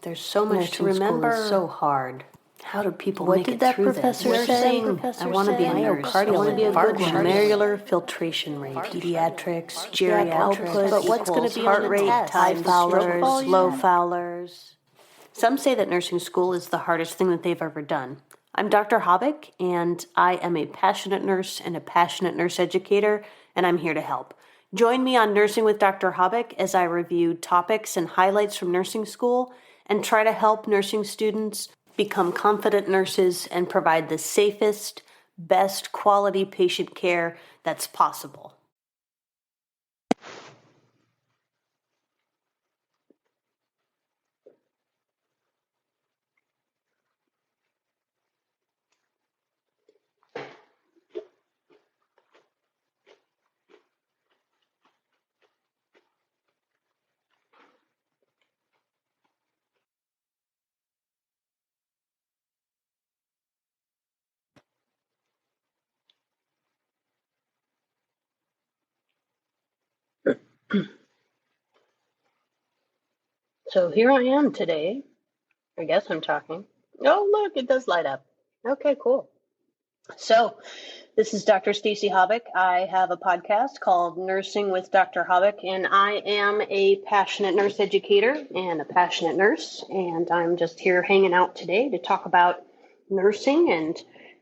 There's so much to remember. It's so hard. How do people What make did it that through professor this? say? I want to be a nurse. I want to be a good glomerular filtration rate, pediatrics, geriatrics, But what's going to be heart on the rate, test? high Stroke Fowlers, volume? low Fowlers. Some say that nursing school is the hardest thing that they've ever done. I'm Dr. Hobbick, and I am a passionate nurse and a passionate nurse educator, and I'm here to help. Join me on Nursing with Dr. Hobbick as I review topics and highlights from nursing school and try to help nursing students become confident nurses and provide the safest, best quality patient care that's possible. So here I am today. I guess I'm talking. Oh, look, it does light up. Okay, cool. So this is Dr. Stacy Hobbick. I have a podcast called Nursing with Dr. Hobbick, and I am a passionate nurse educator and a passionate nurse, and I'm just here hanging out today to talk about nursing and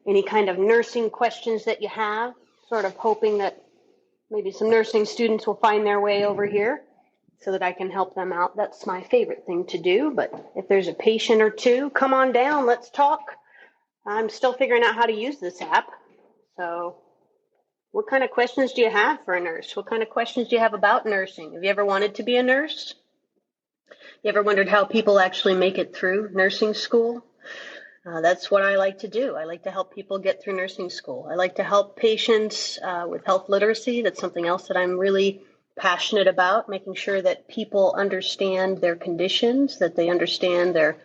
any kind of nursing questions that you have, sort of hoping that maybe some nursing students will find their way over here so that I can help them out. That's my favorite thing to do, but if there's a patient or two, come on down, let's talk. I'm still figuring out how to use this app. So what kind of questions do you have for a nurse? What kind of questions do you have about nursing? Have you ever wanted to be a nurse? You ever wondered how people actually make it through nursing school? That's what I like to do. I like to help people get through nursing school. I like to help patients with health literacy. That's something else that I'm really passionate about, making sure that people understand their conditions, that they understand their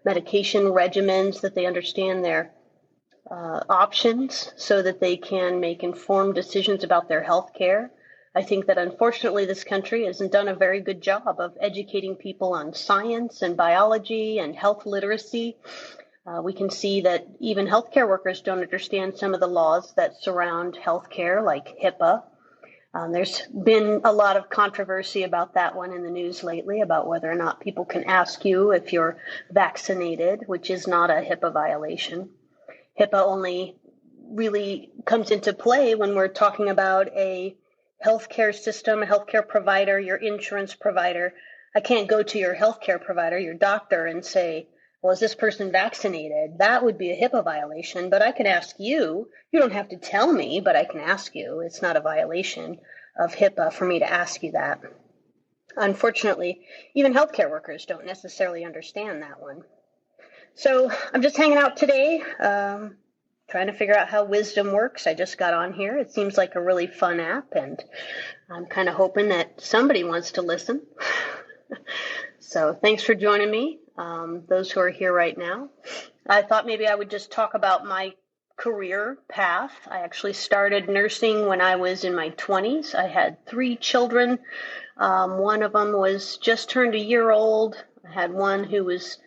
medication regimens, that they understand their options so that they can make informed decisions about their health care. I think that unfortunately this country hasn't done a very good job of educating people on science and biology and health literacy. We can see that even healthcare workers don't understand some of the laws that surround healthcare, like HIPAA. There's been a lot of controversy about that one in the news lately, about whether or not people can ask you if you're vaccinated, which is not a HIPAA violation. HIPAA only really comes into play when we're talking about a healthcare system, a healthcare provider, your insurance provider. I can't go to your healthcare provider, your doctor, and say, well, is this person vaccinated? That would be a HIPAA violation, but I can ask you. You don't have to tell me, but I can ask you. It's not a violation of HIPAA for me to ask you that. Unfortunately, even healthcare workers don't necessarily understand that one. So I'm just hanging out today, trying to figure out how Wisdom works. I just got on here. It seems like a really fun app, and I'm kind of hoping that somebody wants to listen. So thanks for joining me, those who are here right now. I thought maybe I would just talk about my career path. I actually started nursing when I was in my 20s. I had 3 children. One of them was just turned a year old. I had one who was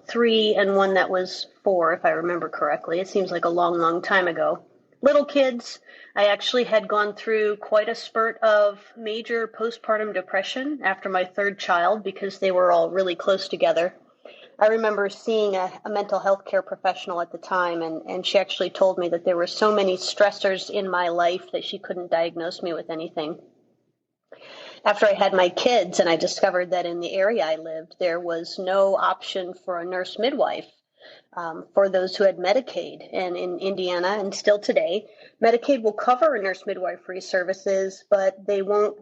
3 and one that was 4, if I remember correctly. It seems like a long, long time ago. Little kids. I actually had gone through quite a spurt of major postpartum depression after my 3rd child because they were all really close together. I remember seeing a mental health care professional at the time, and she actually told me that there were so many stressors in my life that she couldn't diagnose me with anything. After I had my kids and I discovered that in the area I lived, there was no option for a nurse midwife for those who had Medicaid. And in Indiana, and still today, Medicaid will cover nurse midwifery services, but they won't.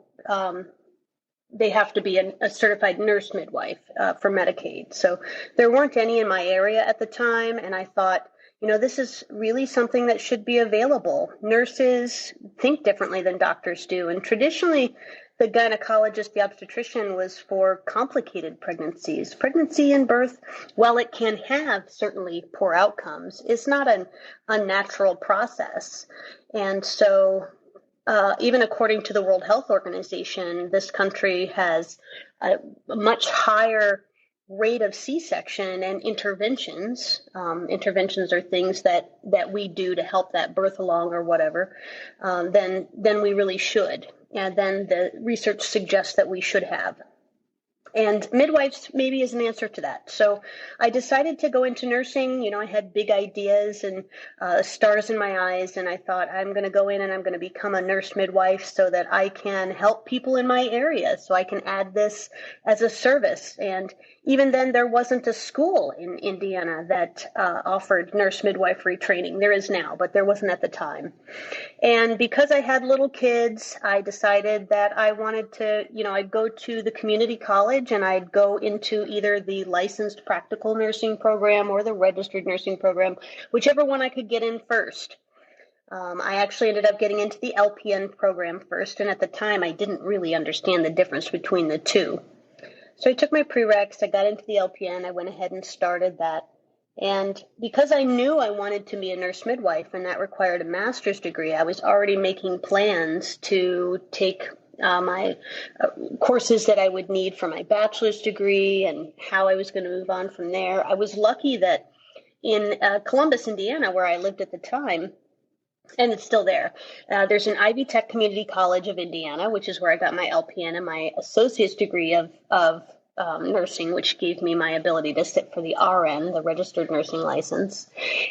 They have to be a certified nurse midwife for Medicaid. So there weren't any in my area at the time, and I thought, this is really something that should be available. Nurses think differently than doctors do, and traditionally, the gynecologist, the obstetrician, was for complicated pregnancies. Pregnancy and birth, while it can have certainly poor outcomes, is not an unnatural process. And so even according to the World Health Organization, this country has a much higher rate of C-section and interventions, interventions are things that we do to help that birth along or whatever, then we really should. And then the research suggests that we should have. And midwives maybe is an answer to that. So I decided to go into nursing. I had big ideas and stars in my eyes, and I thought I'm going to go in and I'm going to become a nurse midwife so that I can help people in my area, so I can add this as a service. And even then, there wasn't a school in Indiana that offered nurse midwifery training. There is now, but there wasn't at the time. And because I had little kids, I decided that I wanted to, I'd go to the community college and I'd go into either the licensed practical nursing program or the registered nursing program, whichever one I could get in first. I actually ended up getting into the LPN program first, and at the time I didn't really understand the difference between the two. So I took my prereqs, I got into the LPN, I went ahead and started that. And because I knew I wanted to be a nurse midwife and that required a master's degree, I was already making plans to take my courses that I would need for my bachelor's degree and how I was going to move on from there. I was lucky that in Columbus, Indiana, where I lived at the time, and it's still there, there's an Ivy Tech Community College of Indiana, which is where I got my LPN and my associate's degree of nursing, which gave me my ability to sit for the RN, the registered nursing license.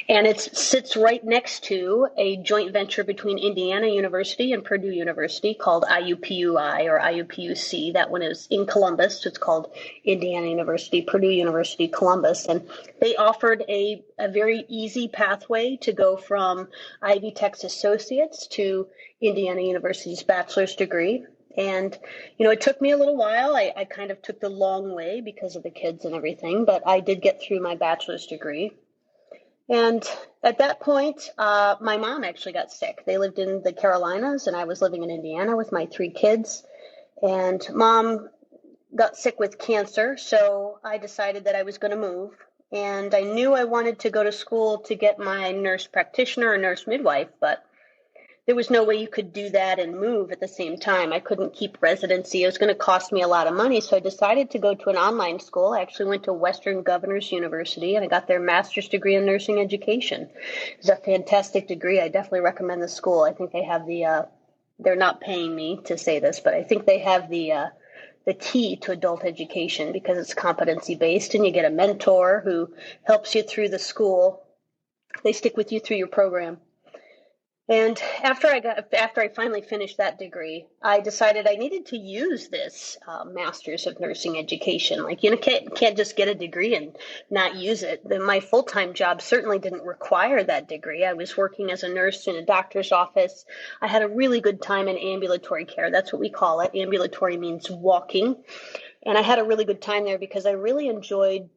And it sits right next to a joint venture between Indiana University and Purdue University called IUPUI or IUPUC. That one is in Columbus. So it's called Indiana University, Purdue University, Columbus. And they offered a very easy pathway to go from Ivy Tech's associates to Indiana University's bachelor's degree. And, it took me a little while. I kind of took the long way because of the kids and everything, but I did get through my bachelor's degree. And at that point, my mom actually got sick. They lived in the Carolinas, and I was living in Indiana with my 3 kids. And Mom got sick with cancer, so I decided that I was going to move. And I knew I wanted to go to school to get my nurse practitioner or nurse midwife, but there was no way you could do that and move at the same time. I couldn't keep residency. It was going to cost me a lot of money. So I decided to go to an online school. I actually went to Western Governors University and I got their master's degree in nursing education. It's a fantastic degree. I definitely recommend the school. I think they have they're not paying me to say this, but I think they have the key to adult education because it's competency based and you get a mentor who helps you through the school. They stick with you through your program. And after I finally finished that degree, I decided I needed to use this master's of nursing education. Like, can't just get a degree and not use it. My full-time job certainly didn't require that degree. I was working as a nurse in a doctor's office. I had a really good time in ambulatory care. That's what we call it. Ambulatory means walking. And I had a really good time there because I really enjoyed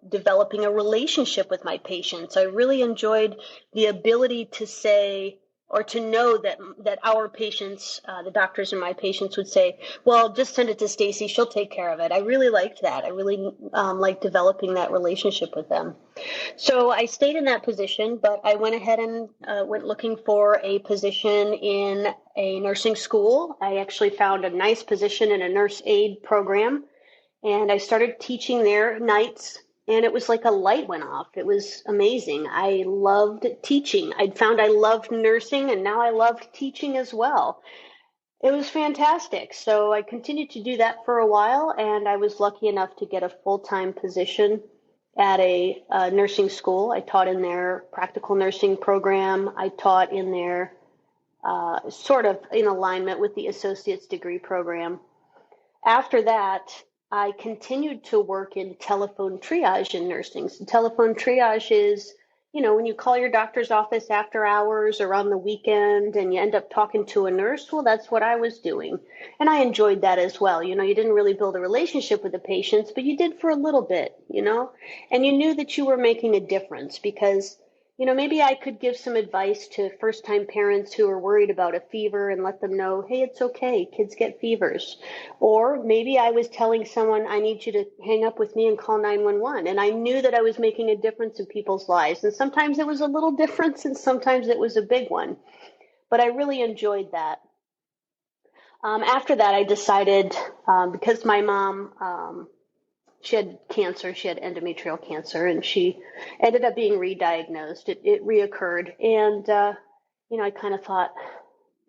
developing a relationship with my patients. I really enjoyed the ability to say, or to know that our patients, the doctors and my patients would say, well, just send it to Stacy, she'll take care of it. I really liked that. I really liked developing that relationship with them. So I stayed in that position, but I went ahead and went looking for a position in a nursing school. I actually found a nice position in a nurse aide program, and I started teaching there nights. And it was like a light went off. It was amazing. I loved teaching. I'd found I loved nursing, and now I loved teaching as well. It was fantastic. So I continued to do that for a while, and I was lucky enough to get a full-time position at a nursing school. I taught in their practical nursing program. I taught in their sort of in alignment with the associate's degree program. After that, I continued to work in telephone triage in nursing. So telephone triage is, when you call your doctor's office after hours or on the weekend and you end up talking to a nurse. Well, that's what I was doing. And I enjoyed that as well. You didn't really build a relationship with the patients, but you did for a little bit, and you knew that you were making a difference because maybe I could give some advice to first-time parents who are worried about a fever and let them know, hey, it's okay, kids get fevers. Or maybe I was telling someone, I need you to hang up with me and call 911. And I knew that I was making a difference in people's lives. And sometimes it was a little difference and sometimes it was a big one. But I really enjoyed that. After that, I decided, because my mom she had cancer. She had endometrial cancer, and she ended up being re-diagnosed. It reoccurred. And, I kind of thought,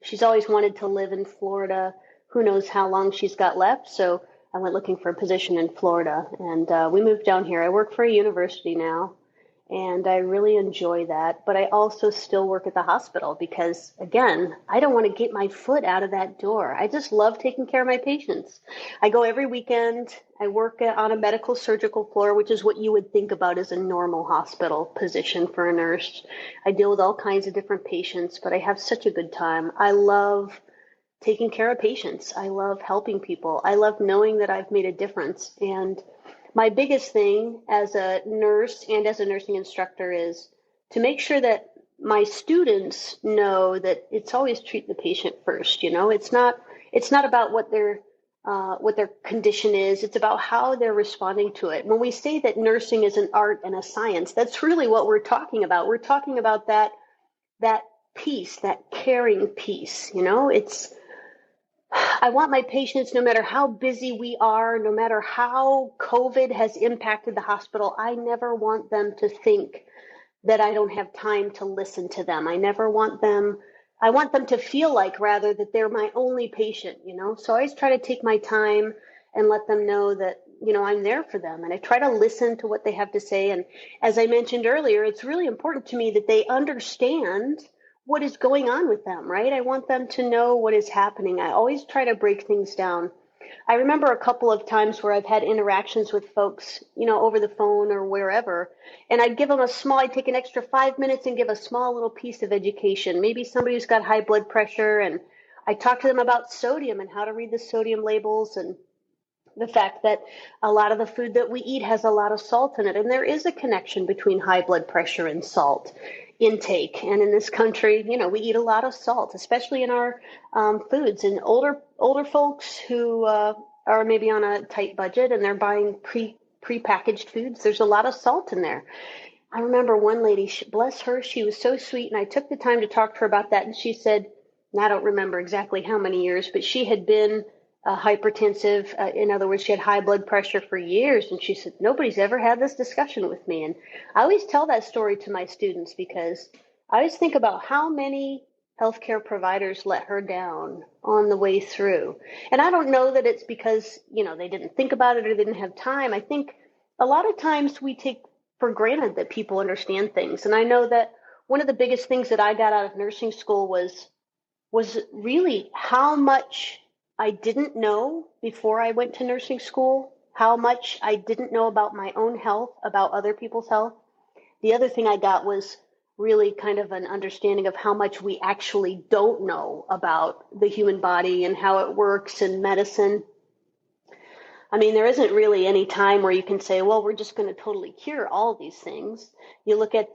she's always wanted to live in Florida. Who knows how long she's got left? So I went looking for a position in Florida, and we moved down here. I work for a university now, and I really enjoy that. But I also still work at the hospital because, again, I don't want to get my foot out of that door. I just love taking care of my patients. I go every weekend. I work on a medical surgical floor, which is what you would think about as a normal hospital position for a nurse. I deal with all kinds of different patients, but I have such a good time. I love taking care of patients. I love helping people. I love knowing that I've made a difference. And my biggest thing as a nurse and as a nursing instructor is to make sure that my students know that it's always treat the patient first. It's not about what their condition is. It's about how they're responding to it. When we say that nursing is an art and a science, that's really what we're talking about. We're talking about that piece, that caring piece. I want my patients, no matter how busy we are, no matter how COVID has impacted the hospital, I never want them to think that I don't have time to listen to them. I want them to feel like, rather, that they're my only patient, So I always try to take my time and let them know that, I'm there for them. And I try to listen to what they have to say. And as I mentioned earlier, it's really important to me that they understand what is going on with them, right? I want them to know what is happening. I always try to break things down. I remember a couple of times where I've had interactions with folks, over the phone or wherever, and I'd take an extra 5 minutes and give a small little piece of education. Maybe somebody who's got high blood pressure, and I talk to them about sodium and how to read the sodium labels, and the fact that a lot of the food that we eat has a lot of salt in it. And there is a connection between high blood pressure and salt intake. And in this country, we eat a lot of salt, especially in our foods. And older folks who are maybe on a tight budget and they're buying pre-packaged foods, there's a lot of salt in there. I remember one lady, bless her, she was so sweet. And I took the time to talk to her about that. And she said, and I don't remember exactly how many years, but she had been hypertensive. In other words, she had high blood pressure for years. And she said, nobody's ever had this discussion with me. And I always tell that story to my students because I always think about how many healthcare providers let her down on the way through. And I don't know that it's because, they didn't think about it or they didn't have time. I think a lot of times we take for granted that people understand things. And I know that one of the biggest things that I got out of nursing school was really how much I didn't know before I went to nursing school, how much I didn't know about my own health, about other people's health. The other thing I got was really kind of an understanding of how much we actually don't know about the human body and how it works in medicine. I mean, there isn't really any time where you can say, well, we're just going to totally cure all these things. You look at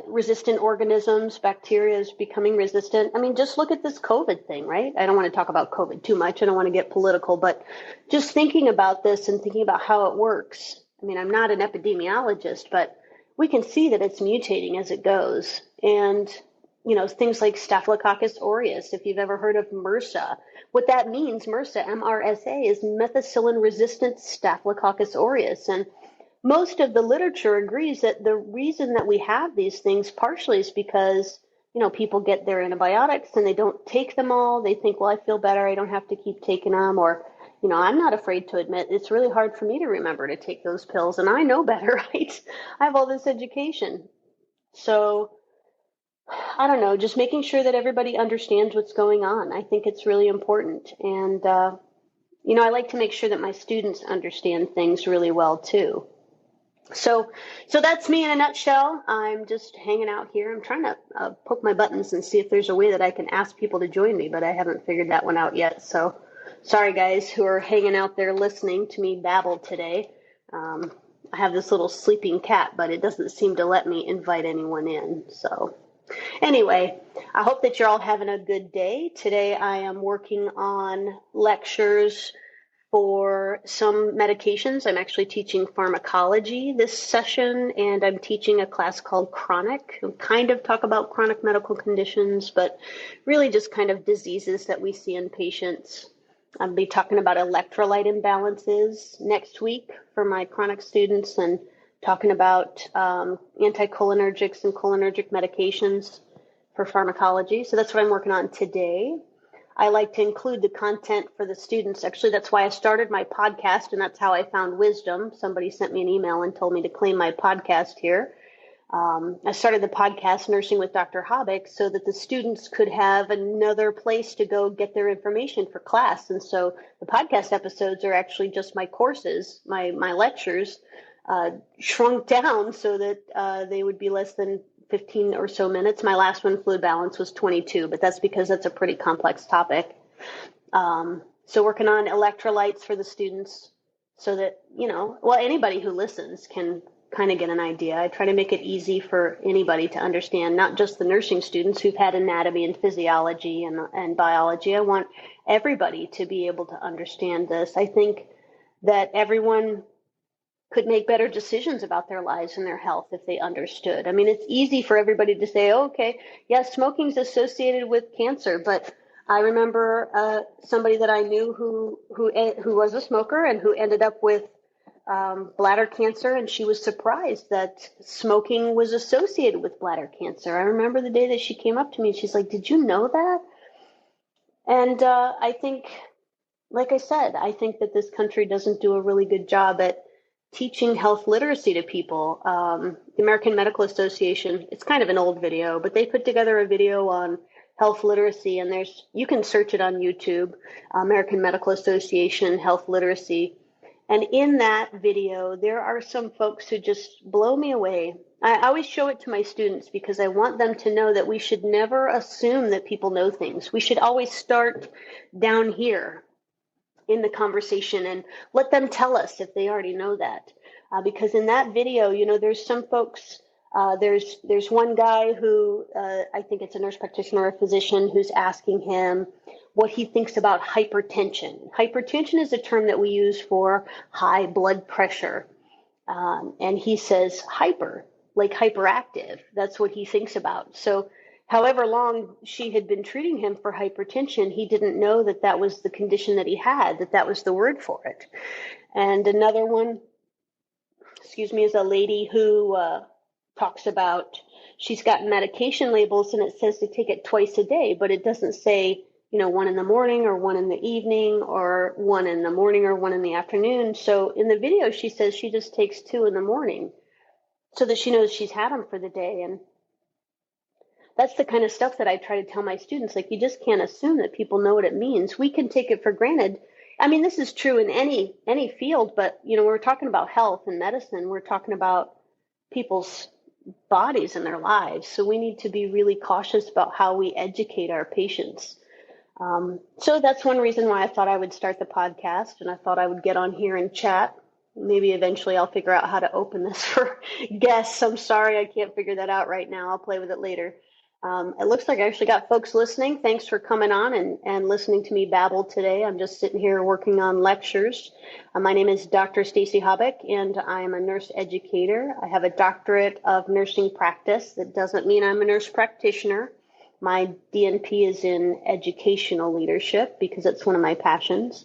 resistant organisms, bacteria is becoming resistant. I mean, just look at this COVID thing, right? I don't want to talk about COVID too much. I don't want to get political, but just thinking about this and thinking about how it works. I mean, I'm not an epidemiologist, but we can see that it's mutating as it goes. And, things like Staphylococcus aureus, if you've ever heard of MRSA, what that means, MRSA, MRSA, is methicillin-resistant Staphylococcus aureus. And most of the literature agrees that the reason that we have these things partially is because, people get their antibiotics and they don't take them all. They think, well, I feel better. I don't have to keep taking them. Or, I'm not afraid to admit it's really hard for me to remember to take those pills. And I know better, right? I have all this education. So I don't know, just making sure that everybody understands what's going on. I think it's really important. And, I like to make sure that my students understand things really well too. So that's me in a nutshell. I'm just hanging out here. I'm trying to poke my buttons and see if there's a way that I can ask people to join me, but I haven't figured that one out yet. So sorry, guys, who are hanging out there listening to me babble today. I have this little sleeping cat, but it doesn't seem to let me invite anyone in. So anyway, I hope that you're all having a good day. Today I am working on lectures for some medications. I'm actually teaching pharmacology this session, and I'm teaching a class called Chronic. I'll kind of talk about chronic medical conditions, but really just kind of diseases that we see in patients. I'll be talking about electrolyte imbalances next week for my chronic students and talking about anticholinergics and cholinergic medications for pharmacology. So that's what I'm working on today. I like to include the content for the students. Actually, that's why I started my podcast, and that's how I found wisdom. Somebody sent me an email and told me to claim my podcast here. I started the podcast Nursing with Dr. Hobbick so that the students could have another place to go get their information for class. And so the podcast episodes are actually just my courses, my lectures, shrunk down so that they would be less than 15 or so minutes. My last one, fluid balance, was 22, but that's because that's a pretty complex topic. So working on electrolytes for the students so that, anybody who listens can kind of get an idea. I try to make it easy for anybody to understand, not just the nursing students who've had anatomy and physiology and biology. I want everybody to be able to understand this. I think that everyone could make better decisions about their lives and their health if they understood. I mean, it's easy for everybody to say, oh, okay, yes, smoking's associated with cancer, but I remember somebody that I knew who was a smoker and who ended up with bladder cancer, and she was surprised that smoking was associated with bladder cancer. I remember the day that she came up to me and she's like, did you know that? And I think, like I said, I think that this country doesn't do a really good job at teaching health literacy to people. The American Medical Association, it's kind of an old video, but they put together a video on health literacy, and you can search it on YouTube, American Medical Association health literacy. And in that video, there are some folks who just blow me away. I always show it to my students because I want them to know that we should never assume that people know things. We should always start down here in the conversation and let them tell us if they already know that. Because in that video, there's some folks, there's one guy who, I think it's a nurse practitioner or a physician, who's asking him what he thinks about hypertension. Hypertension is a term that we use for high blood pressure. And he says hyper, like hyperactive. That's what he thinks about. So however long she had been treating him for hypertension, he didn't know that that was the condition that he had, that was the word for it. And another one, is a lady who talks about, she's got medication labels and it says to take it twice a day, but it doesn't say, one in the morning or one in the evening or one in the morning or one in the afternoon. So in the video, she says she just takes 2 in the morning so that she knows she's had them for the day. And that's the kind of stuff that I try to tell my students. Like, you just can't assume that people know what it means. We can take it for granted. I mean, this is true in any field, but, we're talking about health and medicine. We're talking about people's bodies and their lives. So we need to be really cautious about how we educate our patients. So that's one reason why I thought I would start the podcast, and I thought I would get on here and chat. Maybe eventually I'll figure out how to open this for guests. I'm sorry, I can't figure that out right now. I'll play with it later. It looks like I actually got folks listening. Thanks for coming on and listening to me babble today. I'm just sitting here working on lectures. My name is Dr. Stacy Hobbick, and I'm a nurse educator. I have a doctorate of nursing practice. That doesn't mean I'm a nurse practitioner. My DNP is in educational leadership because it's one of my passions.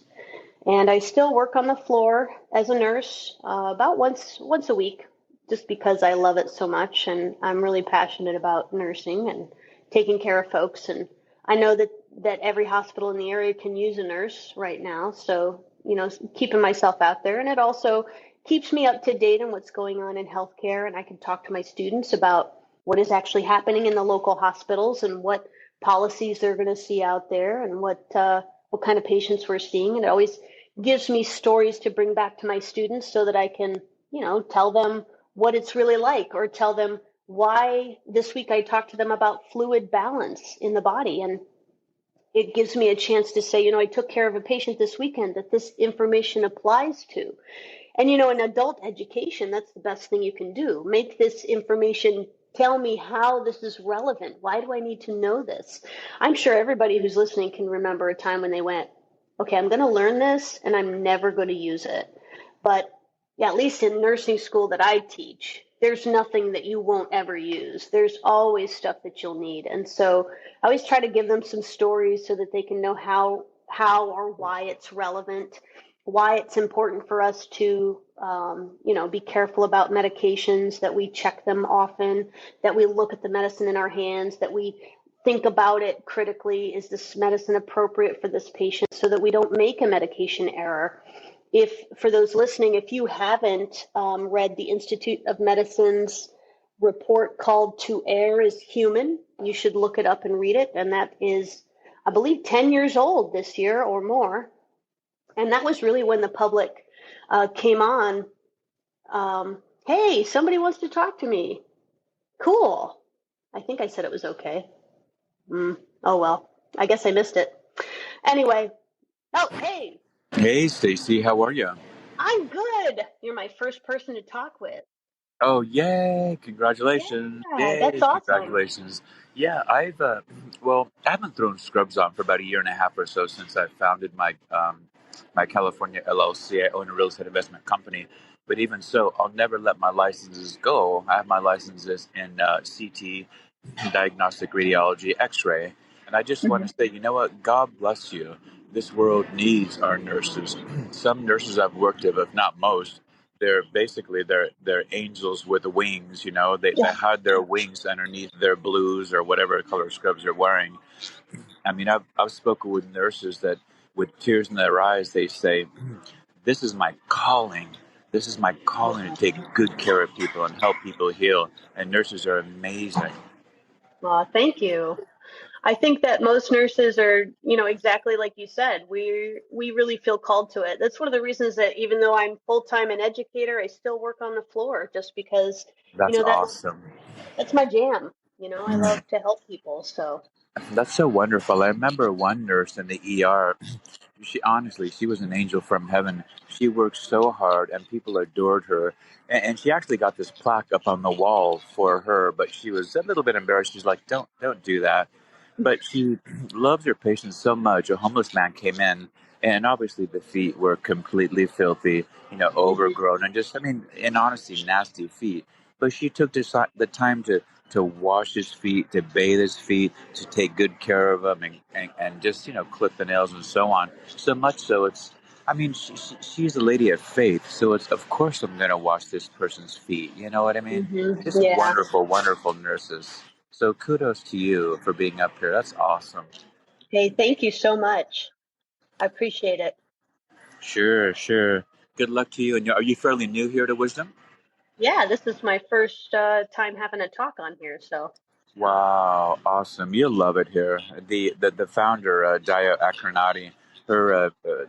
And I still work on the floor as a nurse about once a week, just because I love it so much, and I'm really passionate about nursing and taking care of folks. And I know that every hospital in the area can use a nurse right now, so keeping myself out there. And it also keeps me up to date on what's going on in healthcare, and I can talk to my students about what is actually happening in the local hospitals and what policies they're going to see out there and what kind of patients we're seeing. And it always gives me stories to bring back to my students so that I can, tell them what it's really like, or tell them why. This week I talked to them about fluid balance in the body, and it gives me a chance to say, I took care of a patient this weekend that this information applies to. And, in adult education, that's the best thing you can do. Make this information, tell me how this is relevant. Why do I need to know this? I'm sure everybody who's listening can remember a time when they went, okay, I'm going to learn this and I'm never going to use it. But yeah, at least in nursing school that I teach, there's nothing that you won't ever use. There's always stuff that you'll need. And so I always try to give them some stories so that they can know how how or why it's relevant, why it's important for us to, be careful about medications, that we check them often, that we look at the medicine in our hands, that we think about it critically. Is this medicine appropriate for this patient, so that we don't make a medication error? If, for those listening, if you haven't read the Institute of Medicine's report called To Err is Human, you should look it up and read it. And that is, I believe, 10 years old this year or more. And that was really when the public came on. Hey, somebody wants to talk to me. Cool. I think I said it was okay. Oh, well, I guess I missed it. Anyway. Oh, hey. Hey, Stacy, how are you? I'm good. You're my first person to talk with. Oh, yay! Congratulations! Yeah, that's Yay! awesome. Congratulations! Yeah, I haven't thrown scrubs on for about a year and a half or so since I founded my California LLC. I own a real estate investment company, but even so, I'll never let my licenses go. I have my licenses in CT, diagnostic radiology, X-ray, and I just want to say, you know what? God bless you. This world needs our nurses. Some nurses I've worked with, if not most, they're angels with wings. They Yeah. hide their wings underneath their blues or whatever color scrubs they're wearing. I mean, I've spoken with nurses that with tears in their eyes they say, this is my calling. This is my calling to take good care of people and help people heal. And nurses are amazing. Well, thank you. I think that most nurses are, exactly like you said. We really feel called to it. That's one of the reasons that even though I'm full-time an educator, I still work on the floor, just because, That's that's awesome. my jam. I Mm. love to help people. So, That's so wonderful. I remember one nurse in the ER. She was an angel from heaven. She worked so hard, and people adored her. And she actually got this plaque up on the wall for her, but she was a little bit embarrassed. She's like, don't do that." But she loves her patients so much. A homeless man came in, and obviously the feet were completely filthy, mhm, overgrown, and just, I mean, in honesty, nasty feet. But she took the time to wash his feet, to bathe his feet, to take good care of them, and just, clip the nails and so on. So much so, I mean, she's a lady of faith, so it's, of course, I'm going to wash this person's feet. You know what I mean? Just yeah. wonderful, wonderful nurses. So kudos to you for being up here. That's awesome. Hey, thank you so much. I appreciate it. Sure, sure. Good luck to you. And are you fairly new here to Wisdom? Yeah, this is my first time having a talk on here. So, Wow, awesome! You'll love it here. The founder, Daya Akernati,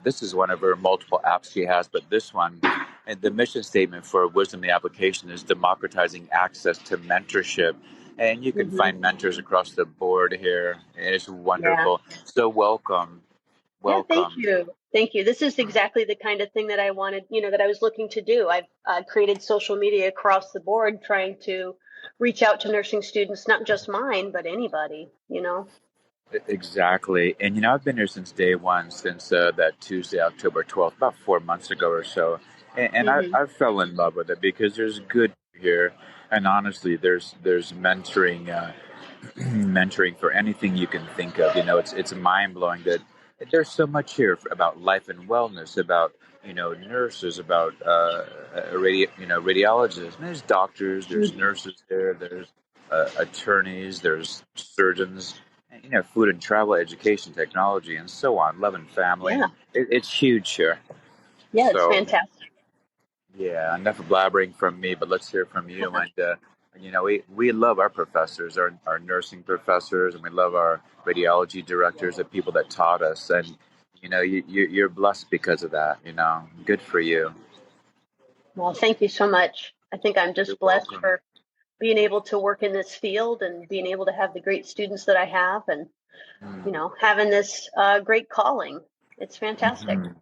this is one of her multiple apps she has, but this one, and the mission statement for Wisdom the application is democratizing access to mentorship, and you can mhm, find mentors across the board here. It's yeah. wonderful. So welcome, Yeah, thank welcome. you. Thank you. This is exactly the kind of thing that I wanted, that I was looking to do. I've created social media across the board, trying to reach out to nursing students, not just mine, but anybody. Exactly. And, I've been here since day one, since that Tuesday, October 12th, about 4 months ago or so. And Hmm. I fell in love with it because there's good here. And honestly, there's mentoring. Mentoring for anything you can think of. It's mind blowing that there's so much here about life and wellness, about nurses, about radiologists. And there's doctors, there's Hmm. nurses there, there's attorneys, there's surgeons, and, food and travel, education, technology, and so on. Love and family. Yeah. It's huge here. Yeah, it's So fantastic. yeah, enough blabbering from me, but let's hear from you. And we love our professors, our nursing professors, and we love our radiology directors, the people that taught us. And you're blessed because of that. Good for you. Well, thank you so much. I think I'm You're just blessed welcome. for being able to work in this field and being able to have the great students that I have, and, Mm. having this great calling. It's fantastic. Hmm.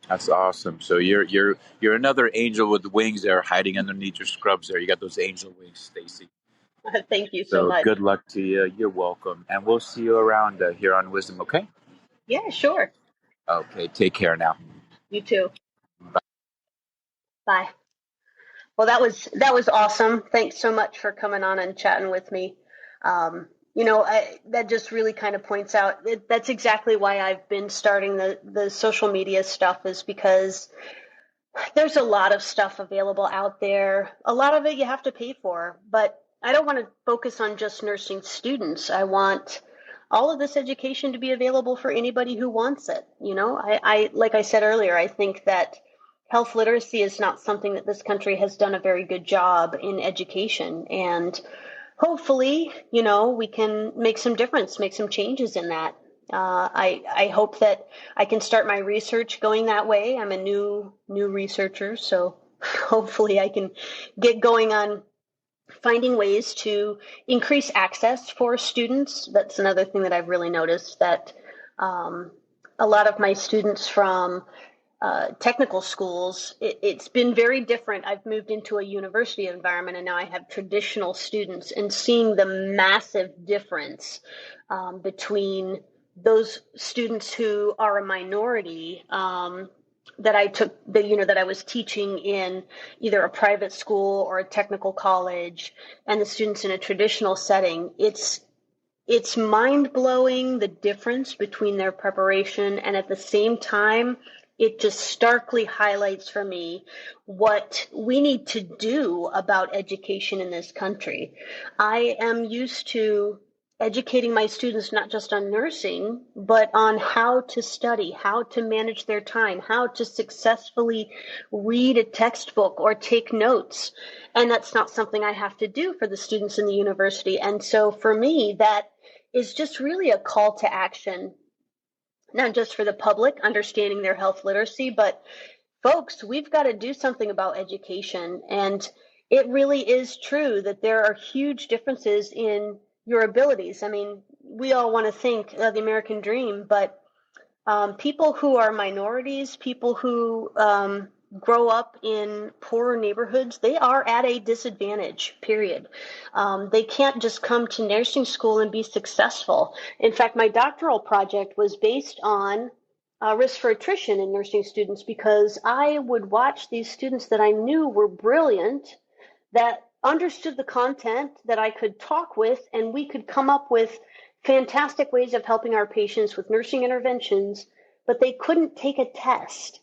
That's awesome. So you're another angel with wings there, hiding underneath your scrubs. There, you got those angel wings, Stacy. Thank you so So much. good luck to you. You're welcome, and we'll see you around here on Wisdom. Okay. Yeah, sure. Okay. Take care now. You too. Bye. Well, that was awesome. Thanks so much for coming on and chatting with me. Um, That just really kind of points out that's exactly why I've been starting the social media stuff, is because there's a lot of stuff available out there. A lot of it you have to pay for, but I don't want to focus on just nursing students. I want all of this education to be available for anybody who wants it. Like I said earlier, I think that health literacy is not something that this country has done a very good job in education. And hopefully, we can make some difference, make some changes in that. I hope that I can start my research going that way. I'm a new researcher, so hopefully I can get going on finding ways to increase access for students. That's another thing that I've really noticed, that a lot of my students from technical schools, it's been very different. I've moved into a university environment, and now I have traditional students, and seeing the massive difference between those students who are a minority that I took, that I was teaching in either a private school or a technical college, and the students in a traditional setting. It's mind-blowing, the difference between their preparation, and at the same time, it just starkly highlights for me what we need to do about education in this country. I am used to educating my students not just on nursing, but on how to study, how to manage their time, how to successfully read a textbook or take notes. And that's not something I have to do for the students in the university. And so for me, that is just really a call to action, not just for the public understanding their health literacy, but folks, we've got to do something about education. And it really is true that there are huge differences in your abilities. I mean, we all want to think of the American dream, but people who are minorities, people who grow up in poorer neighborhoods, they are at a disadvantage, period. They can't just come to nursing school and be successful. In fact, my doctoral project was based on risk for attrition in nursing students, because I would watch these students that I knew were brilliant, that understood the content, that I could talk with, and we could come up with fantastic ways of helping our patients with nursing interventions, but they couldn't take a test.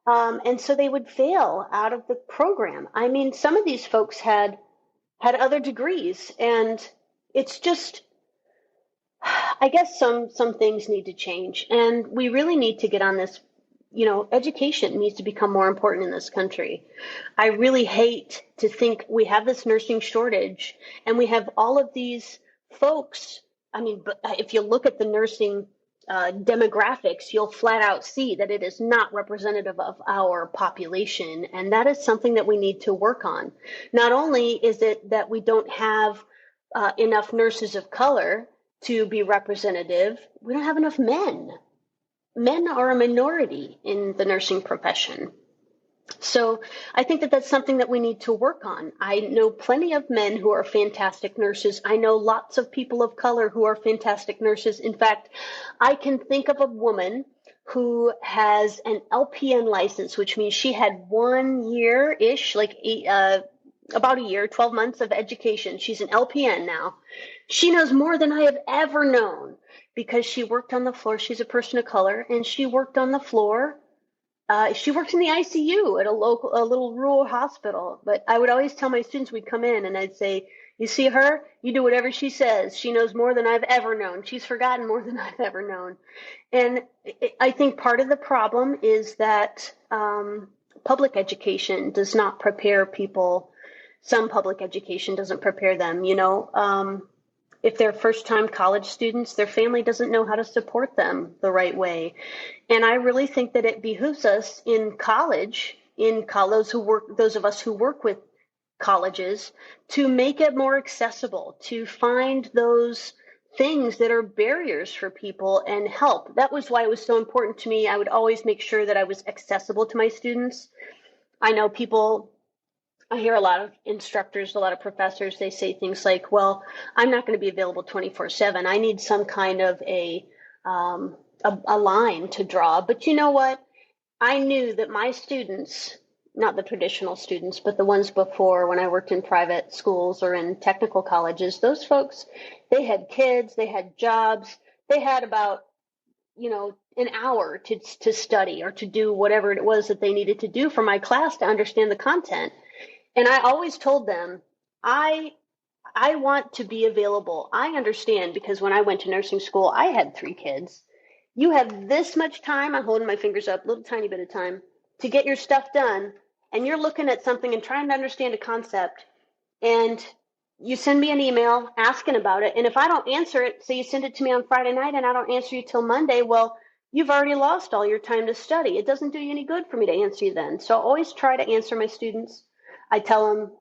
And so they would fail out of the program. I mean, some of these folks had other degrees, and it's just, I guess some things need to change, and we really need to get on this. Education needs to become more important in this country. I really hate to think we have this nursing shortage, and we have all of these folks. I mean, but if you look at the nursing demographics, you'll flat out see that it is not representative of our population. And that is something that we need to work on. Not only is it that we don't have enough nurses of color to be representative, we don't have enough men. Men are a minority in the nursing profession. So I think that that's something that we need to work on. I know plenty of men who are fantastic nurses. I know lots of people of color who are fantastic nurses. In fact, I can think of a woman who has an LPN license, which means she had 1 year-ish, about a year, 12 months of education. She's an LPN now. She knows more than I have ever known, because she worked on the floor. She's a person of color, and she worked on the floor. She works in the ICU at a little rural hospital. But I would always tell my students, we'd come in and I'd say, you see her? You do whatever she says. She knows more than I've ever known. She's forgotten more than I've ever known. And I think part of the problem is that public education does not prepare people. Some public education doesn't prepare them. If they're first-time college students, their family doesn't know how to support them the right way. And I really think that it behooves us in college, those of us who work with colleges, to make it more accessible, to find those things that are barriers for people and help. That was why it was so important to me. I would always make sure that I was accessible to my students. I know I hear a lot of instructors, a lot of professors, they say things like, well, I'm not going to be available 24/7. I need some kind of a line to draw. But you know what? I knew that my students not the traditional students, but the ones before when I worked in private schools or in technical colleges, those folks, they had kids, they had jobs, they had about, an hour to study or to do whatever it was that they needed to do for my class to understand the content. And I always told them, I I want to be available. I understand because when I went to nursing school, I had 3 kids. You have this much time, I'm holding my fingers up, little tiny bit of time, to get your stuff done, and you're looking at something and trying to understand a concept, and you send me an email asking about it, and if I don't answer it, say you send it to me on Friday night and I don't answer you till Monday, well, you've already lost all your time to study. It doesn't do you any good for me to answer you then. So I always try to answer my students. I tell them,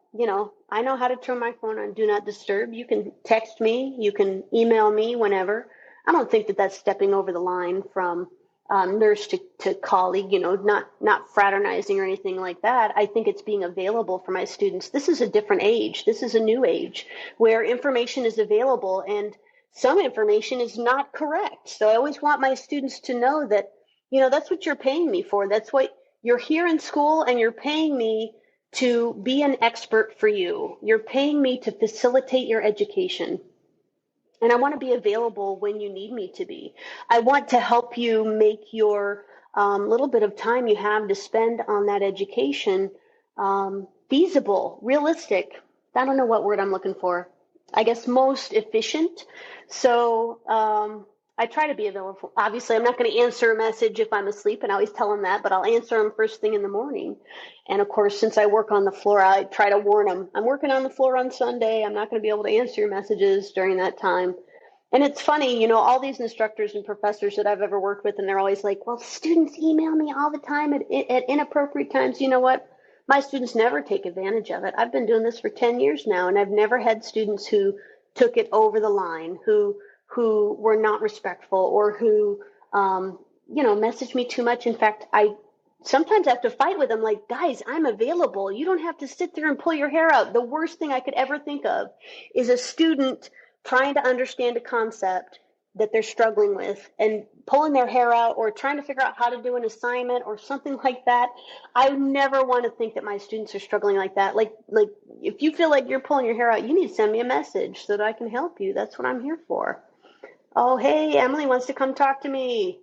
I know how to turn my phone on do not disturb. You can text me, you can email me whenever. I don't think that that's stepping over the line from nurse to colleague, not fraternizing or anything like that. I think it's being available for my students. This is a different age. This is a new age where information is available and some information is not correct. So I always want my students to know that, that's what you're paying me for. That's what you're here in school and you're paying me to be an expert for you. You're paying me to facilitate your education. And I want to be available when you need me to be. I want to help you make your little bit of time you have to spend on that education feasible, realistic. I don't know what word I'm looking for. I guess most efficient. So I try to be available. Obviously, I'm not going to answer a message if I'm asleep, and I always tell them that, but I'll answer them first thing in the morning. And of course, since I work on the floor, I try to warn them. I'm working on the floor on Sunday. I'm not going to be able to answer your messages during that time. And it's funny, all these instructors and professors that I've ever worked with, and they're always like, well, students email me all the time at inappropriate times. You know what? My students never take advantage of it. I've been doing this for 10 years now, and I've never had students who took it over the line, who were not respectful or who, messaged me too much. In fact, I sometimes have to fight with them like, guys, I'm available. You don't have to sit there and pull your hair out. The worst thing I could ever think of is a student trying to understand a concept that they're struggling with and pulling their hair out or trying to figure out how to do an assignment or something like that. I never want to think that my students are struggling like that. Like if you feel like you're pulling your hair out, you need to send me a message so that I can help you. That's what I'm here for. Oh, hey, Emily wants to come talk to me.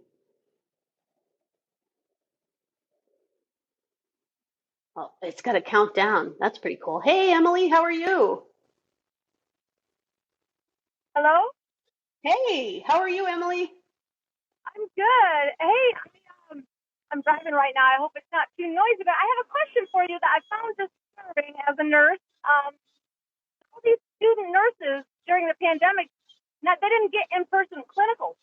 Oh, it's got to count down. That's pretty cool. Hey, Emily, how are you? Hello? Hey, how are you, Emily? I'm good. Hey, I'm driving right now. I hope it's not too noisy, but I have a question for you that I found disturbing as a nurse. All these student nurses during the pandemic, now they didn't get in-person clinicals,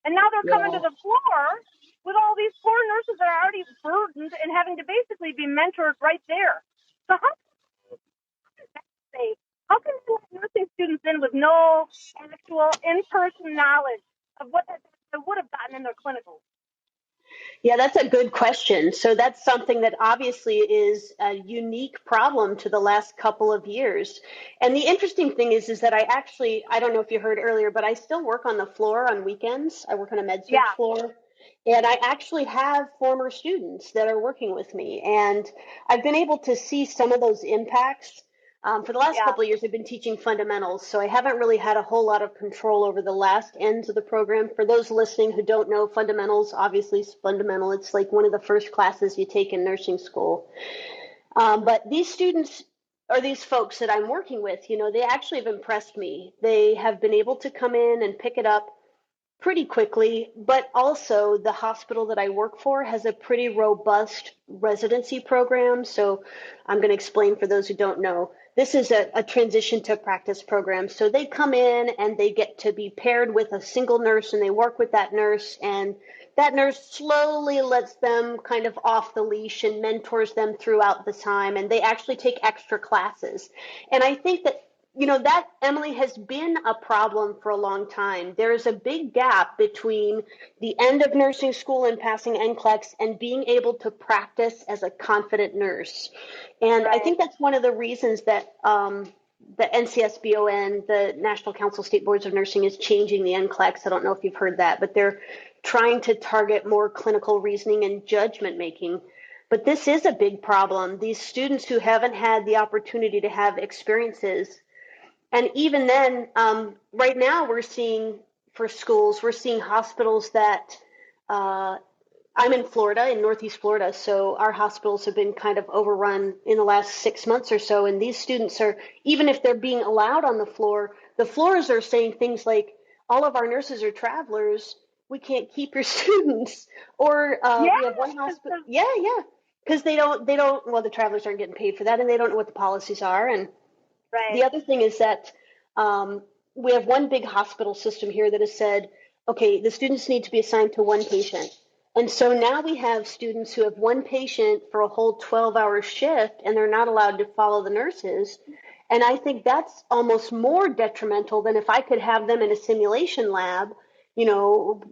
and now they're coming to Yeah. the floor with all these poor nurses that are already burdened and having to basically be mentored right there. So how is that safe? How can you let nursing students in with no actual in-person knowledge of what they would have gotten in their clinicals? Yeah, that's a good question. So that's something that obviously is a unique problem to the last couple of years. And the interesting thing is that I don't know if you heard earlier, but I still work on the floor on weekends. I work on a med surg Yeah, floor. And I actually have former students that are working with me. And I've been able to see some of those impacts. For the last yeah, couple of years, I've been teaching fundamentals, so I haven't really had a whole lot of control over the last ends of the program. For those listening who don't know fundamentals, obviously it's fundamental. It's like one of the first classes you take in nursing school. But these students or these folks that I'm working with, they actually have impressed me. They have been able to come in and pick it up pretty quickly, but also the hospital that I work for has a pretty robust residency program. So I'm going to explain for those who don't know. This is a transition to practice program. So they come in and they get to be paired with a single nurse and they work with that nurse, and that nurse slowly lets them kind of off the leash and mentors them throughout the time. And they actually take extra classes. And I think that that, Emily, has been a problem for a long time. There is a big gap between the end of nursing school and passing NCLEX and being able to practice as a confident nurse. And I right. think that's one of the reasons that the NCSBON, the National Council of State Boards of Nursing, is changing the NCLEX. I don't know if you've heard that, but they're trying to target more clinical reasoning and judgment making. But this is a big problem. These students who haven't had the opportunity to have experiences. And even then, right now we're seeing for schools, we're seeing hospitals that I'm in Florida, in Northeast Florida, so our hospitals have been kind of overrun in the last 6 months or so. And these students are, even if they're being allowed on the floors are saying things like, all of our nurses are travelers. We can't keep your students. Or we have one hospital. Yeah, yeah. Because well, the travelers aren't getting paid for that, and they don't know what the policies are. And the Right. other thing is that we have one big hospital system here that has said, okay, the students need to be assigned to one patient. And so now we have students who have one patient for a whole 12-hour shift, and they're not allowed to follow the nurses. And I think that's almost more detrimental than if I could have them in a simulation lab, you know,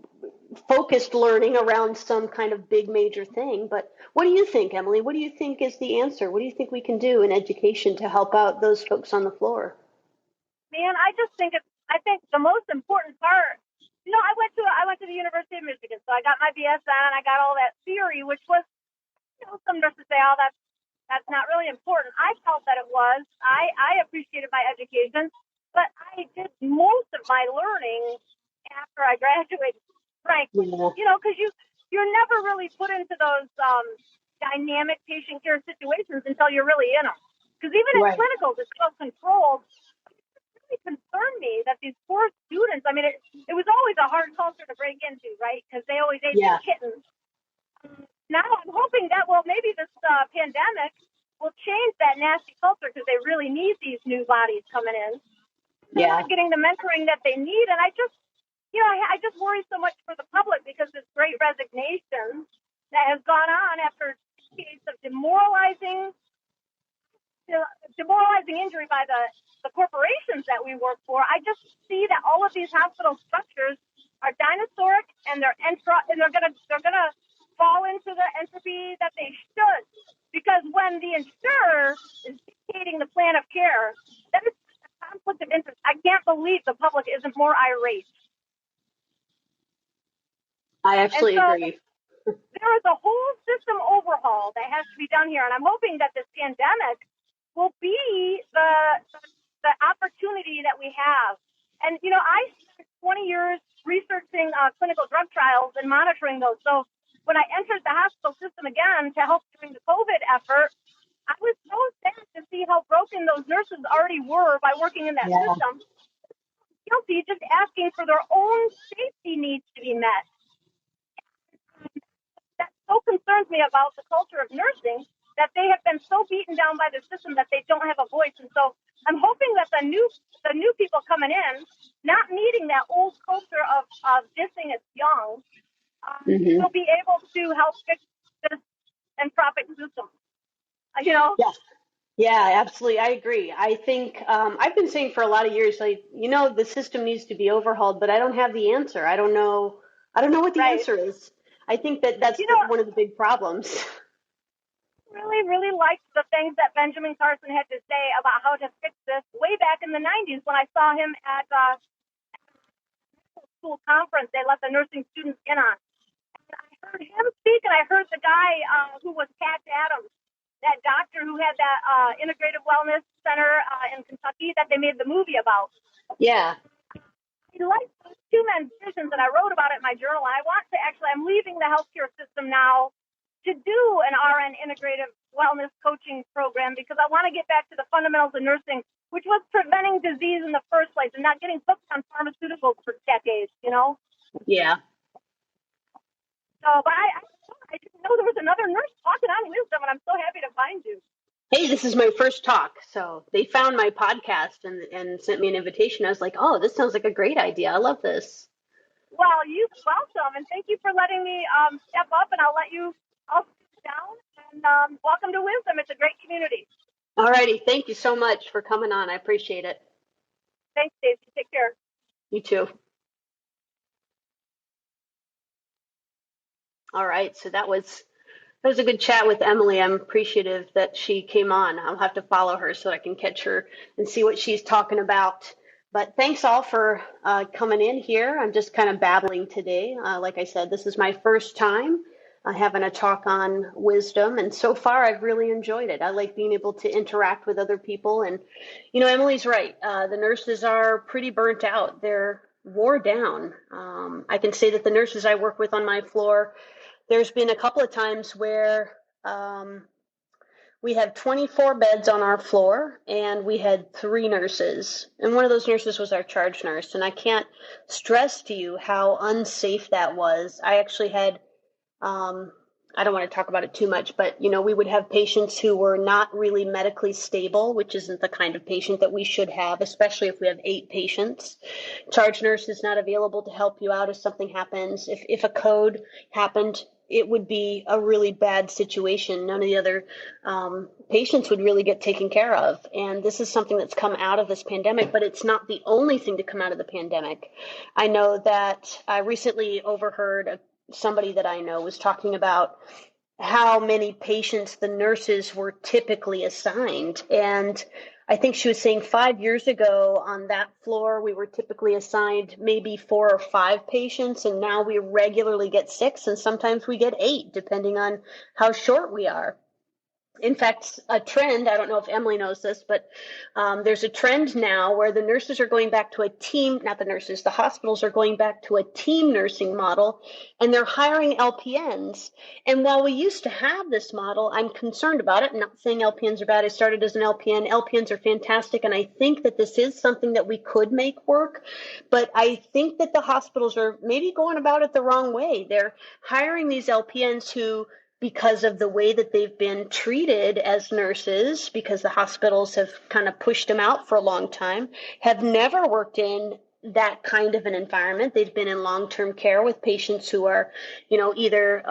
focused learning around some kind of big major thing. But what do you think, Emily? What do you think is the answer? What do you think we can do in education to help out those folks on the floor? Man, I think the most important part, I went to the University of Michigan, so I got my BSN, I got all that theory, which was, some nurses say, oh, that's not really important. I felt that it was. I appreciated my education, but I did most of my learning after I graduated, frankly. Yeah. Because you're never really put into those dynamic patient care situations until you're really in them. Because even in Right. clinicals, it's so controlled. It really concerned me that these poor students, I mean, it was always a hard culture to break into, right? Because they always ate Yeah. their kittens. Now I'm hoping that, maybe this pandemic will change that nasty culture because they really need these new bodies coming in. They're Yeah. not getting the mentoring that they need. And I just, I just worry so much for the public because this great resignation that has gone on after decades of demoralizing injury by the corporations that we work for. I just see that all of these hospital structures are dinosauric and they're gonna fall into the entropy that they should. Because when the insurer is dictating the plan of care, that is a conflict of interest. I can't believe the public isn't more irate. I And absolutely so agree. there is a whole system overhaul that has to be done here. And I'm hoping that this pandemic will be the opportunity that we have. And, I spent 20 years researching clinical drug trials and monitoring those. So when I entered the hospital system again to help during the COVID effort, I was so sad to see how broken those nurses already were by working in that Yeah. system. Guilty, just asking for their own safety needs to be met. That so concerns me about the culture of nursing that they have been so beaten down by the system that they don't have a voice. And so I'm hoping that the new people coming in, not needing that old culture of dissing as young, Mm-hmm. will be able to help fix this entropic system. Yeah. Yeah, absolutely. I agree. I think I've been saying for a lot of years, like, the system needs to be overhauled, but I don't have the answer. I don't know. I don't know what the Right. answer is. I think that that's one of the big problems. Really, really liked the things that Benjamin Carson had to say about how to fix this way back in the 90s when I saw him at a school conference they let the nursing students in on. And I heard him speak, and I heard the guy who was Pat Adams, that doctor who had that integrative wellness center in Kentucky that they made the movie about. Yeah. I like those two men's visions, and I wrote about it in my journal. And I'm leaving the healthcare system now to do an RN integrative wellness coaching program because I want to get back to the fundamentals of nursing, which was preventing disease in the first place and not getting hooked on pharmaceuticals for decades, Yeah. So, but I didn't know there was another nurse talking on wisdom, and I'm so happy to find you. Hey, this is my first talk. So they found my podcast and sent me an invitation. I was like, oh, this sounds like a great idea. I love this. Well, you're welcome, and thank you for letting me step up, and I'll sit down, and welcome to Wisdom. It's a great community. All righty. Thank you so much for coming on. I appreciate it. Thanks, Stacey. Take care. You too. All right. So that was a good chat with Emily. I'm appreciative that she came on. I'll have to follow her so I can catch her and see what she's talking about. But thanks all for coming in here. I'm just kind of babbling today. Like I said, this is my first time. having a talk on wisdom. And so far, I've really enjoyed it. I like being able to interact with other people. And, Emily's right. The nurses are pretty burnt out. They're wore down. I can say that the nurses I work with on my floor, there's been a couple of times where we have 24 beds on our floor, and we had 3 nurses. And one of those nurses was our charge nurse. And I can't stress to you how unsafe that was. I actually had I don't want to talk about it too much, but we would have patients who were not really medically stable, which isn't the kind of patient that we should have, especially if we have 8 patients. Charge nurse is not available to help you out if something happens. If a code happened, it would be a really bad situation. None of the other patients would really get taken care of. And this is something that's come out of this pandemic, but it's not the only thing to come out of the pandemic. I know that I recently overheard somebody that I know was talking about how many patients the nurses were typically assigned. And I think she was saying 5 years ago on that floor, we were typically assigned maybe 4 or 5 patients, and now we regularly get 6, and sometimes we get 8, depending on how short we are. In fact, a trend, I don't know if Emily knows this, but there's a trend now where the nurses are going back to a team, not the nurses, the hospitals are going back to a team nursing model, and they're hiring LPNs. And while we used to have this model, I'm concerned about it. I'm not saying LPNs are bad. I started as an LPN. LPNs are fantastic, and I think that this is something that we could make work. But I think that the hospitals are maybe going about it the wrong way. They're hiring these LPNs who, because of the way that they've been treated as nurses, because the hospitals have kind of pushed them out for a long time, have never worked in that kind of an environment. They've been in long-term care with patients who are, either,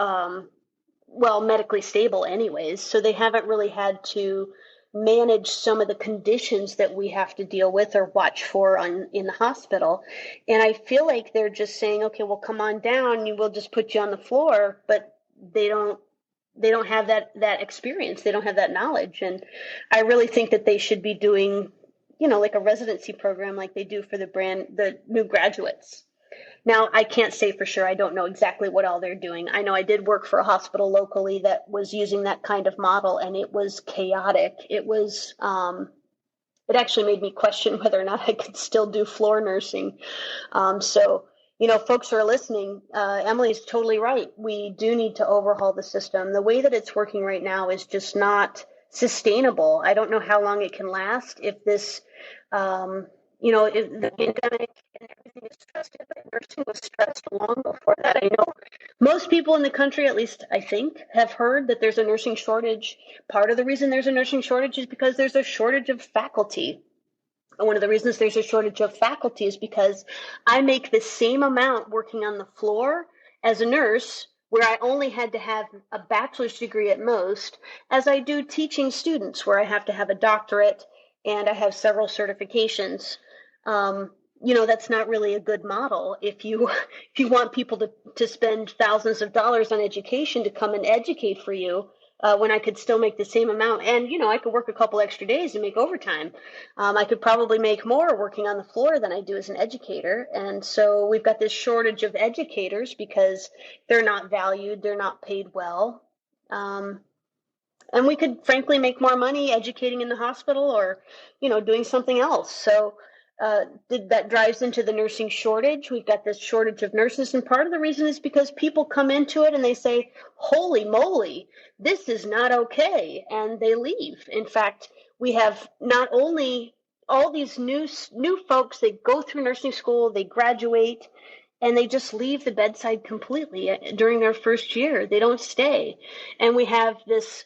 medically stable anyways. So they haven't really had to manage some of the conditions that we have to deal with or watch for in the hospital. And I feel like they're just saying, okay, well, come on down, we'll just put you on the floor, but they don't have that experience. They don't have that knowledge. And I really think that they should be doing, like a residency program like they do for the new graduates. Now, I can't say for sure. I don't know exactly what all they're doing. I know I did work for a hospital locally that was using that kind of model, and it was chaotic. It was, it actually made me question whether or not I could still do floor nursing. So, folks who are listening, Emily's totally right. We do need to overhaul the system. The way that it's working right now is just not sustainable. I don't know how long it can last if this, if the pandemic and everything is stressed, but nursing was stressed long before that. I know most people in the country, at least I think, have heard that there's a nursing shortage. Part of the reason there's a nursing shortage is because there's a shortage of faculty. One of the reasons there's a shortage of faculty is because I make the same amount working on the floor as a nurse, where I only had to have a bachelor's degree at most, as I do teaching students, where I have to have a doctorate and I have several certifications. That's not really a good model. If you want people to spend thousands of dollars on education to come and educate for you, when I could still make the same amount. And, I could work a couple extra days and make overtime. I could probably make more working on the floor than I do as an educator. And so we've got this shortage of educators because they're not valued, they're not paid well. And we could frankly make more money educating in the hospital or, doing something else. So that drives into the nursing shortage. We've got this shortage of nurses, and part of the reason is because people come into it and they say, holy moly, this is not okay, and they leave. In fact, we have not only all these new folks, they go through nursing school, they graduate, and they just leave the bedside completely during their first year. They don't stay. And we have this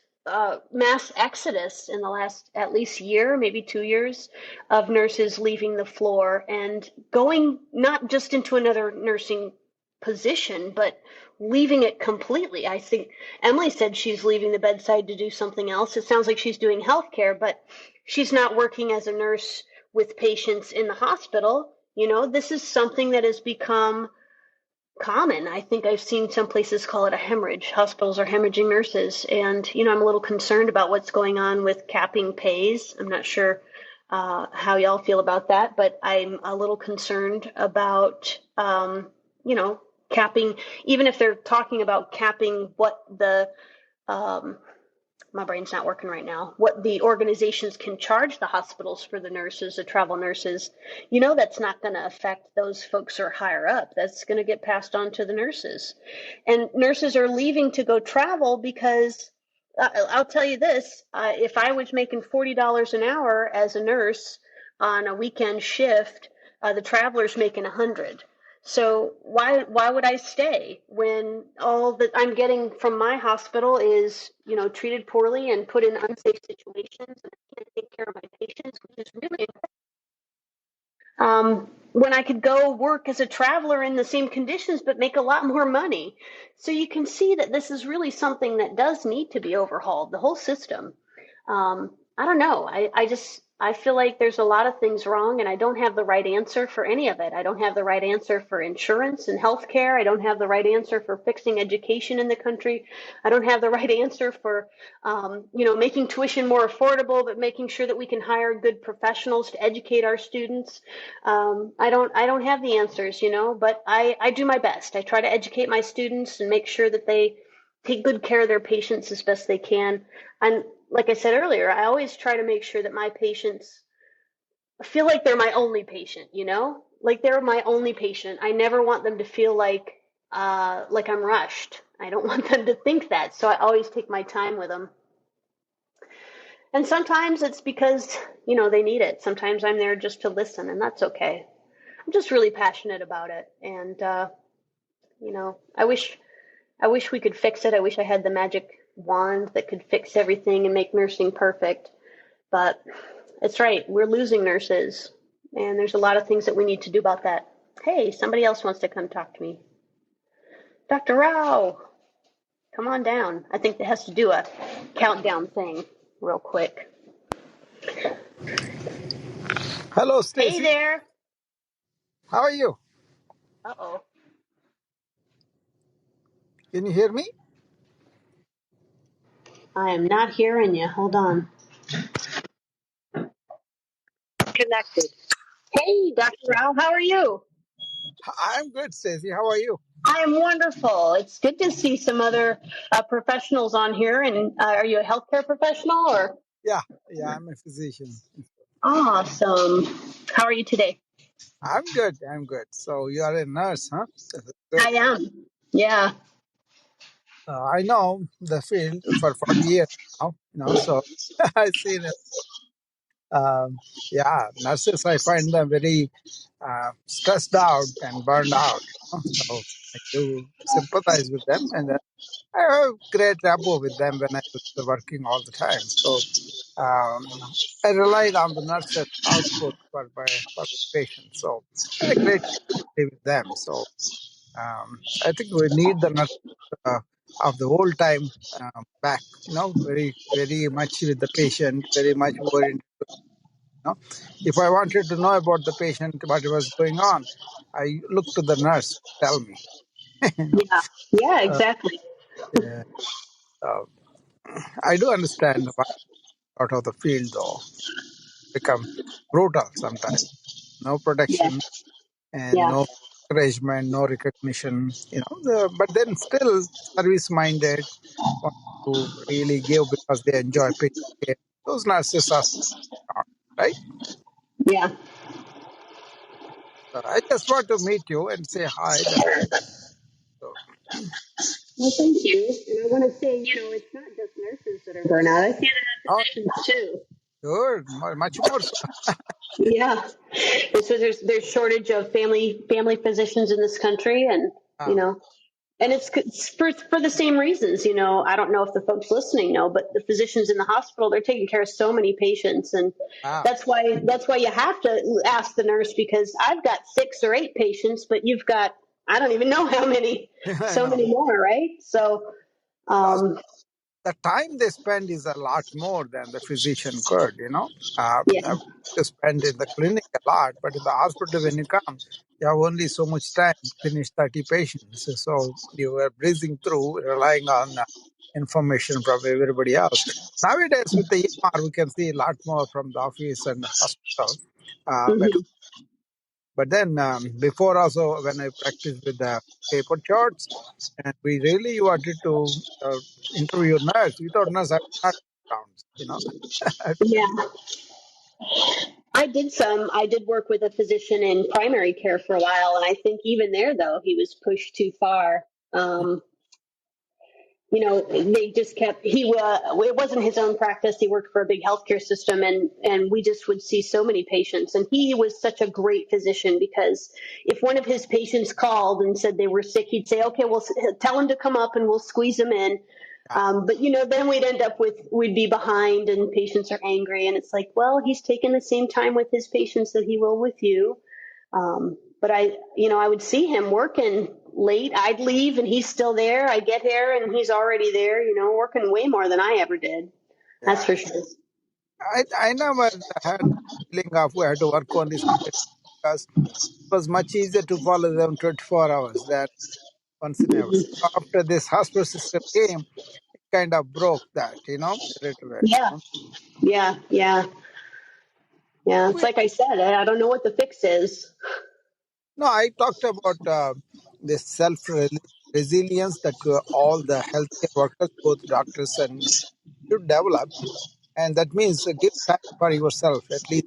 mass exodus in the last at least year, maybe 2 years, of nurses leaving the floor and going not just into another nursing position, but leaving it completely. I think Emily said she's leaving the bedside to do something else. It sounds like she's doing healthcare, but she's not working as a nurse with patients in the hospital. This is something that has become common. I think I've seen some places call it a hemorrhage. Hospitals are hemorrhaging nurses. And, I'm a little concerned about what's going on with capping pays. I'm not sure how y'all feel about that, but I'm a little concerned about, capping, even if they're talking about capping what the my brain's not working right now, what the organizations can charge the hospitals for the nurses, the travel nurses, that's not going to affect those folks who are higher up. That's going to get passed on to the nurses. And nurses are leaving to go travel because I'll tell you this, if I was making $40 an hour as a nurse on a weekend shift, the traveler's making 100. So why would I stay when all that I'm getting from my hospital is, treated poorly and put in unsafe situations, and I can't take care of my patients, which is really when I could go work as a traveler in the same conditions but make a lot more money. So you can see that this is really something that does need to be overhauled, the whole system. I don't know. I feel like there's a lot of things wrong, and I don't have the right answer for any of it. I don't have the right answer for insurance and healthcare. I don't have the right answer for fixing education in the country. I don't have the right answer for, making tuition more affordable, but making sure that we can hire good professionals to educate our students. I don't have the answers, but I do my best. I try to educate my students and make sure that they take good care of their patients as best they can. And like I said earlier, I always try to make sure that my patients feel like they're my only patient, like they're my only patient. I never want them to feel like I'm rushed. I don't want them to think that. So I always take my time with them. And sometimes it's because, they need it. Sometimes I'm there just to listen, and that's okay. I'm just really passionate about it. And, I wish we could fix it. I wish I had the magic wand that could fix everything and make nursing perfect. But it's right. We're losing nurses, and there's a lot of things that we need to do about that. Hey, somebody else wants to come talk to me. Dr. Rao, come on down. I think that has to do a countdown thing real quick. Hello, Hey Stacy. there. How are you? Uh-oh. Can you hear me? I am not hearing you. Hold on. Connected. Hey, Dr. Rao, how are you? I'm good, Stacy. How are you? I am wonderful. It's good to see some other professionals on here. And are you a healthcare professional or? Yeah, I'm a physician. Awesome. How are you today? I'm good. I'm good. So you are a nurse, huh? That's good. I am. Yeah. I know the field for 40 years now. So I've seen it. Yeah, nurses. I find them very stressed out and burned out. So I do sympathize with them, and I have great rapport with them when I was working all the time. So I relied on the nurses' output for the patient. So I had a great relationship with them. So I think we need the nurse of the old time back. Very very much with the patient, very much worried. If I wanted to know about the patient, what was going on, I look to the nurse to tell me. you know, Yeah. Yeah, uh, exactly. yeah, uh, I do understand what out of the field though become brutal sometimes. No Yeah. protection and Yeah. no encouragement, no recognition. But then still service minded, want to really give because they enjoy patient care. Those nurses are smart, right? Yeah. I just want to meet you and say hi. So, Well, thank you. And I want to say, it's not just nurses that are burnout. I see that oh, in physicians too. good, much more so. Yeah. And so there's shortage of family physicians in this country, and you Ah, know, and it's for the same reasons. I don't know if the folks listening know, but the physicians in the hospital, they're taking care of so many patients, and ah. that's why you have to ask the nurse, because I've got 6 or 8 patients, but you've got, I don't even know how many, I so know. many more, right? So Plus, um the time they spend is a lot more than the physician could. yeah, To spend in the clinic a lot, but in the hospital when you come, you have only so much time to finish 30 patients. So you are breezing through, relying on information from everybody else. Nowadays, with the EMR, we can see a lot more from the office and the hospital. But hmm But then before also, when I practiced with the paper charts, and we really wanted to interview nurse, we thought nurse, I will not rounds, Yeah. I did work with a physician in primary care for a while, and I think even there, though, he was pushed too far. Um, they just kept, it wasn't his own practice. He worked for a big healthcare system, and we just would see so many patients. And he was such a great physician, because if one of his patients called and said they were sick, he'd say, okay, well, tell him to come up and we'll squeeze him in. Yeah, But then we'd be behind and patients are angry, and it's like, well, he's taking the same time with his patients that he will with you. But I would see him working late. I'd leave and he's still there. I get here and he's already there, working way more than I ever did. That's yeah. for sure. I never had feeling of we had to work only 6 days, because it was much easier to follow them 24 hours than once in a while. After this hospital system came, it kind of broke that, a little bit. Yeah, yeah, yeah, yeah. It's We, like I said, I don't know what the fix is. no, I talked about this resilience that all the healthcare workers, both doctors and should develop, and that means give time for yourself. At least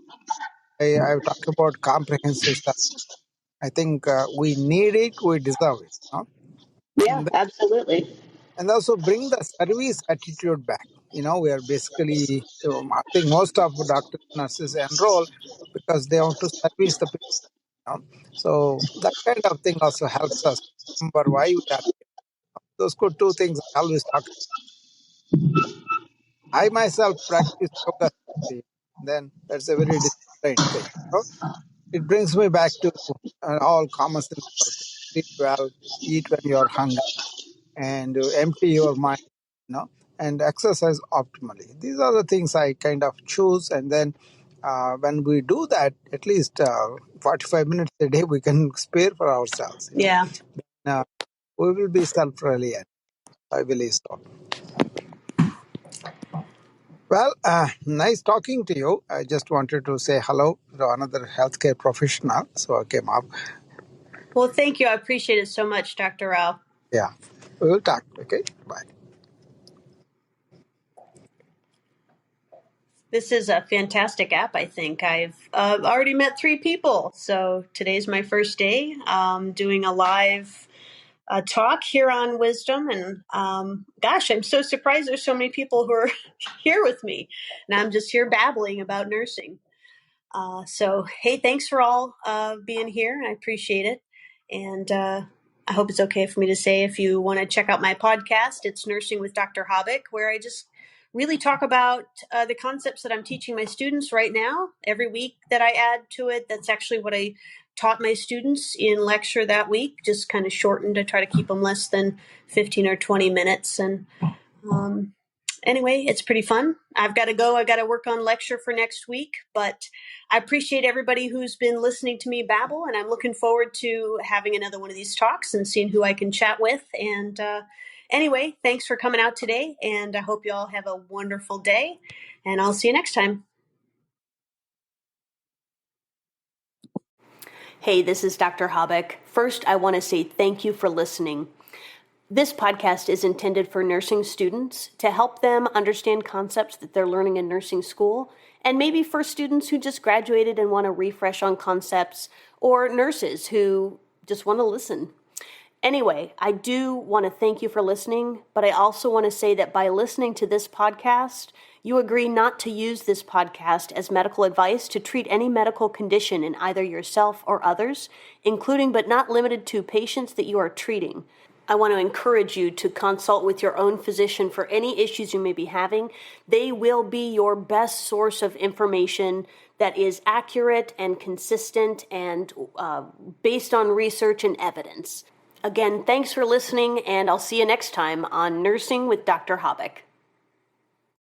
I've talked about comprehensive stuff. I think we need it, we deserve it. Yeah, And absolutely. and also bring the service attitude back. We are basically, I think most of doctors, nurses enroll because they want to service the people. So that kind of thing also helps us remember why we are. Those good two things I always talk. I myself practice yoga, then that's a very disciplined thing. It brings me back to all common sense purpose. Sleep well, eat when you're hungry, and empty your mind, and exercise optimally. These are the things I kind of choose, and then when we do that, at least 45 minutes a day we can spare for ourselves. Yeah. Uh, we will be self-reliant. I believe so. Well, nice talking to you. I just wanted to say hello to another healthcare professional, so I came up. Well, thank you. I appreciate it so much, Dr. Rao. Yeah, we will talk. Okay, bye. This is a fantastic app, I think. I've already met 3 people. So today's my first day doing a live talk here on Wisdom. And gosh, I'm so surprised there's so many people who are here with me. And I'm just here babbling about nursing. So, hey, thanks for all being here. I appreciate it. And I hope it's okay for me to say, if you want to check out my podcast, it's Nursing with Dr. Hobbick, where I just really talk about the concepts that I'm teaching my students right now. Every week that I add to it, that's actually what I taught my students in lecture that week, just kind of shortened to try to keep them less than 15 or 20 minutes. And anyway, it's pretty fun. I've got to go. I got to work on lecture for next week, but I appreciate everybody who's been listening to me babble, and I'm looking forward to having another one of these talks and seeing who I can chat with. And anyway, thanks for coming out today, and I hope you all have a wonderful day, and I'll see you next time. Hey, this is Dr. Hobbick. First, I want to say thank you for listening. This podcast is intended for nursing students to help them understand concepts that they're learning in nursing school, and maybe for students who just graduated and want to refresh on concepts, or nurses who just want to listen. Anyway, I do want to thank you for listening, but I also want to say that by listening to this podcast, you agree not to use this podcast as medical advice to treat any medical condition in either yourself or others, including but not limited to patients that you are treating. I want to encourage you to consult with your own physician for any issues you may be having. They will be your best source of information that is accurate and consistent and based on research and evidence. Again, thanks for listening, and I'll see you next time on Nursing with Dr. Hobbick.